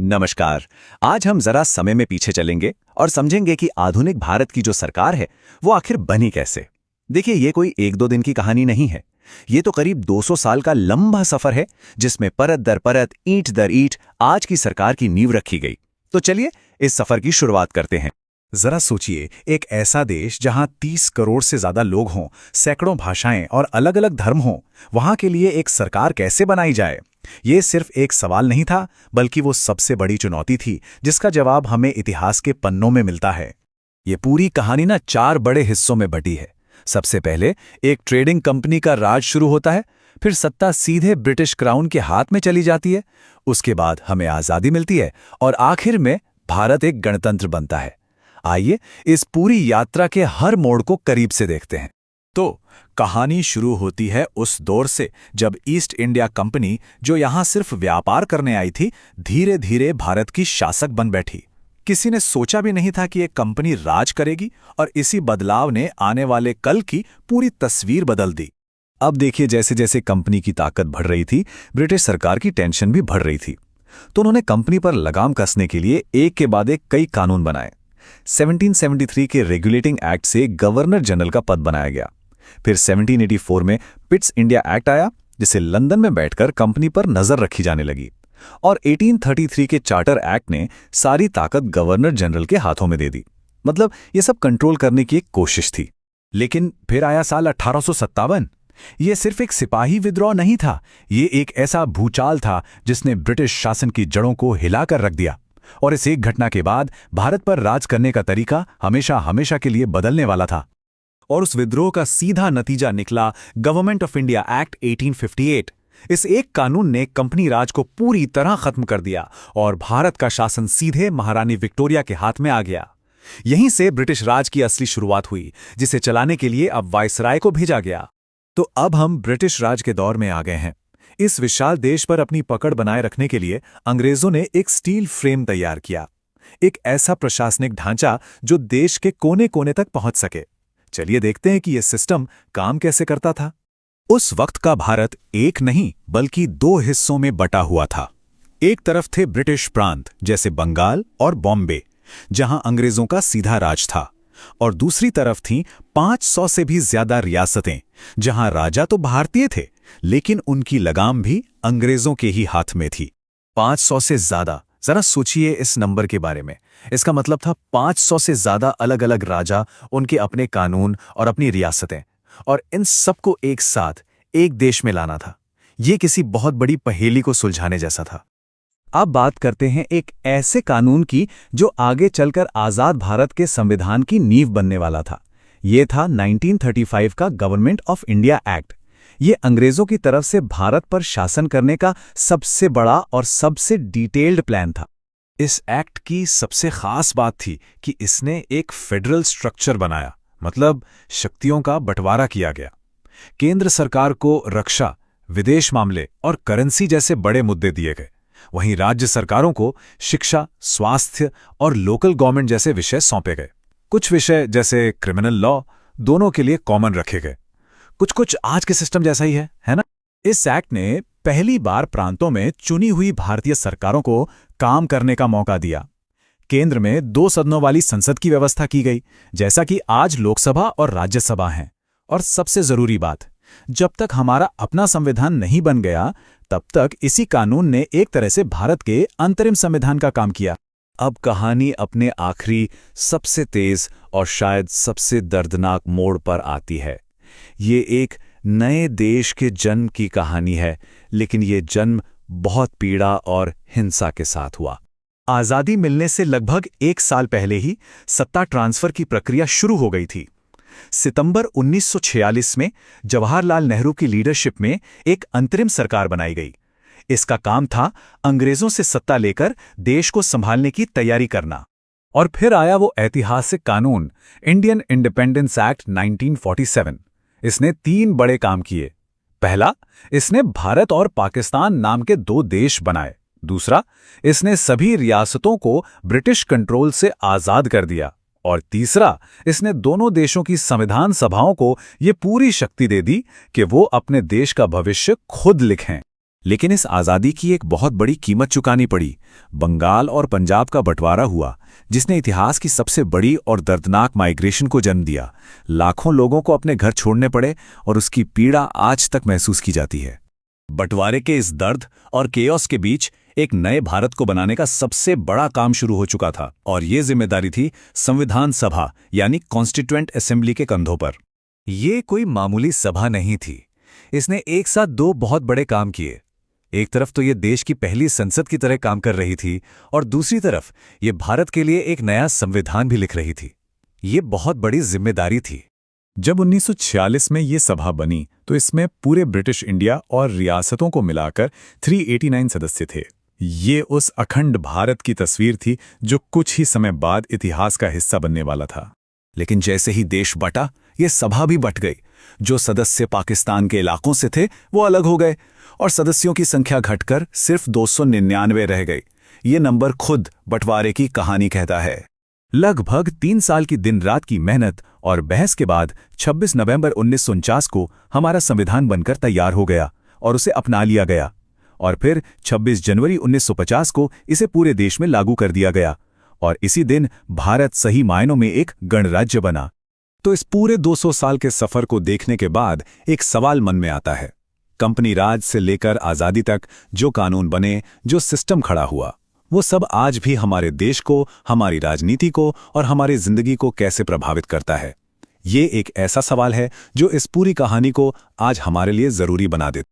नमस्कार। आज हम जरा समय में पीछे चलेंगे और समझेंगे कि आधुनिक भारत की जो सरकार है वो आखिर बनी कैसे। देखिए, ये कोई एक दो दिन की कहानी नहीं है। ये तो करीब 200 साल का लंबा सफर है जिसमें परत दर परत, ईंट दर ईंट आज की सरकार की नींव रखी गई। तो चलिए इस सफर की शुरुआत करते हैं। जरा सोचिए, एक ऐसा देश जहां 30 करोड़ से ज्यादा लोग हों, सैकड़ों भाषाएं और अलग अलग धर्म हों, वहां के लिए एक सरकार कैसे बनाई जाए। ये सिर्फ एक सवाल नहीं था, बल्कि वो सबसे बड़ी चुनौती थी जिसका जवाब हमें इतिहास के पन्नों में मिलता है। ये पूरी कहानी ना 4 बड़े हिस्सों में बटी है। सबसे पहले एक ट्रेडिंग कंपनी का राज शुरू होता है, फिर सत्ता सीधे ब्रिटिश क्राउन के हाथ में चली जाती है, उसके बाद हमें आज़ादी मिलती है और आखिर में भारत एक गणतंत्र बनता है। आइए इस पूरी यात्रा के हर मोड़ को करीब से देखते हैं। तो कहानी शुरू होती है उस दौर से जब ईस्ट इंडिया कंपनी, जो यहां सिर्फ व्यापार करने आई थी, धीरे धीरे भारत की शासक बन बैठी। किसी ने सोचा भी नहीं था कि एक कंपनी राज करेगी, और इसी बदलाव ने आने वाले कल की पूरी तस्वीर बदल दी। अब देखिए, जैसे जैसे कंपनी की ताकत बढ़ रही थी, ब्रिटिश सरकार की टेंशन भी बढ़ रही थी। तो उन्होंने कंपनी पर लगाम कसने के लिए एक के बाद एक कई कानून बनाए। 1773 के रेगुलेटिंग एक्ट से गवर्नर जनरल का पद बनाया गया। फिर 1784 में पिट्स इंडिया एक्ट आया, जिसे लंदन में बैठकर कंपनी पर नजर रखी जाने लगी। और 1833 के चार्टर एक्ट ने सारी ताकत गवर्नर जनरल के हाथों में दे दी। मतलब ये सब कंट्रोल करने की एक कोशिश थी। लेकिन फिर आया साल 1857। ये सिर्फ एक सिपाही विद्रोह नहीं था, ये एक ऐसा भूचाल था जिसने ब्रिटिश शासन की जड़ों को हिलाकर रख दिया। और इस एक घटना के बाद भारत पर राज करने का तरीका हमेशा हमेशा के लिए बदलने वाला था। और उस विद्रोह का सीधा नतीजा निकला गवर्नमेंट ऑफ इंडिया एक्ट 1858। इस एक कानून ने कंपनी राज को पूरी तरह खत्म कर दिया और भारत का शासन सीधे महारानी विक्टोरिया के हाथ में आ गया। यहीं से ब्रिटिश राज की असली शुरुआत हुई, जिसे चलाने के लिए अब वायसराय को भेजा गया। तो अब हम ब्रिटिश राज के दौर में आ गए हैं। इस विशाल देश पर अपनी पकड़ बनाए रखने के लिए अंग्रेजों ने एक स्टील फ्रेम तैयार किया, एक ऐसा प्रशासनिक ढांचा जो देश के कोने कोने तक पहुंच सके। चलिए देखते हैं कि यह सिस्टम काम कैसे करता था। उस वक्त का भारत एक नहीं बल्कि 2 हिस्सों में बटा हुआ था। एक तरफ थे ब्रिटिश प्रांत जैसे बंगाल और बॉम्बे, जहां अंग्रेजों का सीधा राज था, और दूसरी तरफ थीं 500 से भी ज्यादा रियासतें, जहां राजा तो भारतीय थे लेकिन उनकी लगाम भी अंग्रेजों के ही हाथ में थी। 500 से ज्यादा, जरा सोचिए इस नंबर के बारे में। इसका मतलब था 500 से ज्यादा अलग अलग राजा, उनके अपने कानून और अपनी रियासतें, और इन सबको एक साथ एक देश में लाना था। ये किसी बहुत बड़ी पहेली को सुलझाने जैसा था। अब बात करते हैं एक ऐसे कानून की जो आगे चलकर आजाद भारत के संविधान की नींव बनने वाला था। ये था 1935 का गवर्नमेंट ऑफ इंडिया एक्ट। ये अंग्रेजों की तरफ से भारत पर शासन करने का सबसे बड़ा और सबसे डिटेल्ड प्लान था। इस एक्ट की सबसे खास बात थी कि इसने एक फेडरल स्ट्रक्चर बनाया, मतलब शक्तियों का बंटवारा किया गया। केंद्र सरकार को रक्षा, विदेश मामले और करेंसी जैसे बड़े मुद्दे दिए गए, वहीं राज्य सरकारों को शिक्षा, स्वास्थ्य और लोकल गवर्नमेंट जैसे विषय सौंपे गए। कुछ विषय जैसे क्रिमिनल लॉ दोनों के लिए कॉमन रखे गए। कुछ आज के सिस्टम जैसा ही है ना? इस एक्ट ने पहली बार प्रांतों में चुनी हुई भारतीय सरकारों को काम करने का मौका दिया। केंद्र में 2 सदनों वाली संसद की व्यवस्था की गई, जैसा कि आज लोकसभा और राज्यसभा हैं। और सबसे जरूरी बात, जब तक हमारा अपना संविधान नहीं बन गया, तब तक इसी कानून ने एक तरह से भारत के अंतरिम संविधान का काम किया। अब कहानी अपने आखिरी, सबसे तेज और शायद सबसे दर्दनाक मोड़ पर आती है। ये एक नए देश के जन्म की कहानी है, लेकिन ये जन्म बहुत पीड़ा और हिंसा के साथ हुआ। आज़ादी मिलने से लगभग 1 साल पहले ही सत्ता ट्रांसफर की प्रक्रिया शुरू हो गई थी। सितंबर 1946 में जवाहरलाल नेहरू की लीडरशिप में एक अंतरिम सरकार बनाई गई। इसका काम था अंग्रेजों से सत्ता लेकर देश को संभालने की तैयारी करना। और फिर आया वो ऐतिहासिक कानून, इंडियन इंडिपेंडेंस एक्ट 1947। इसने 3 बड़े काम किए। पहला, इसने भारत और पाकिस्तान नाम के 2 देश बनाए। दूसरा, इसने सभी रियासतों को ब्रिटिश कंट्रोल से आजाद कर दिया। और तीसरा, इसने दोनों देशों की संविधान सभाओं को ये पूरी शक्ति दे दी कि वो अपने देश का भविष्य खुद लिखें। लेकिन इस आज़ादी की एक बहुत बड़ी कीमत चुकानी पड़ी। बंगाल और पंजाब का बंटवारा हुआ, जिसने इतिहास की सबसे बड़ी और दर्दनाक माइग्रेशन को जन्म दिया। लाखों लोगों को अपने घर छोड़ने पड़े और उसकी पीड़ा आज तक महसूस की जाती है। बंटवारे के इस दर्द और केओस के बीच एक नए भारत को बनाने का सबसे बड़ा काम शुरू हो चुका था, और ये जिम्मेदारी थी संविधान सभा यानी कॉन्स्टिट्यूएंट असेंबली के कंधों पर। ये कोई मामूली सभा नहीं थी। इसने एक साथ दो बहुत बड़े काम किए। एक तरफ तो ये देश की पहली संसद की तरह काम कर रही थी, और दूसरी तरफ ये भारत के लिए एक नया संविधान भी लिख रही थी। ये बहुत बड़ी जिम्मेदारी थी। जब 1946 में ये सभा बनी तो इसमें पूरे ब्रिटिश इंडिया और रियासतों को मिलाकर 389 सदस्य थे। ये उस अखंड भारत की तस्वीर थी जो कुछ ही समय बाद इतिहास का हिस्सा बनने वाला था। लेकिन जैसे ही देश बटा, ये सभा भी बट गई। जो सदस्य पाकिस्तान के इलाकों से थे वो अलग हो गए, और सदस्यों की संख्या घटकर सिर्फ 299 रह गई। ये नंबर खुद बंटवारे की कहानी कहता है। लगभग 3 साल की दिन रात की मेहनत और बहस के बाद 26 नवंबर 1949 को हमारा संविधान बनकर तैयार हो गया और उसे अपना लिया गया, और फिर 26 जनवरी 1950 को इसे पूरे देश में लागू कर दिया गया, और इसी दिन भारत सही मायनों में एक गणराज्य बना। तो इस पूरे 200 साल के सफर को देखने के बाद एक सवाल मन में आता है। कंपनी राज से लेकर आज़ादी तक जो कानून बने, जो सिस्टम खड़ा हुआ, वो सब आज भी हमारे देश को, हमारी राजनीति को और हमारी जिंदगी को कैसे प्रभावित करता है? ये एक ऐसा सवाल है जो इस पूरी कहानी को आज हमारे लिए जरूरी बना देता है।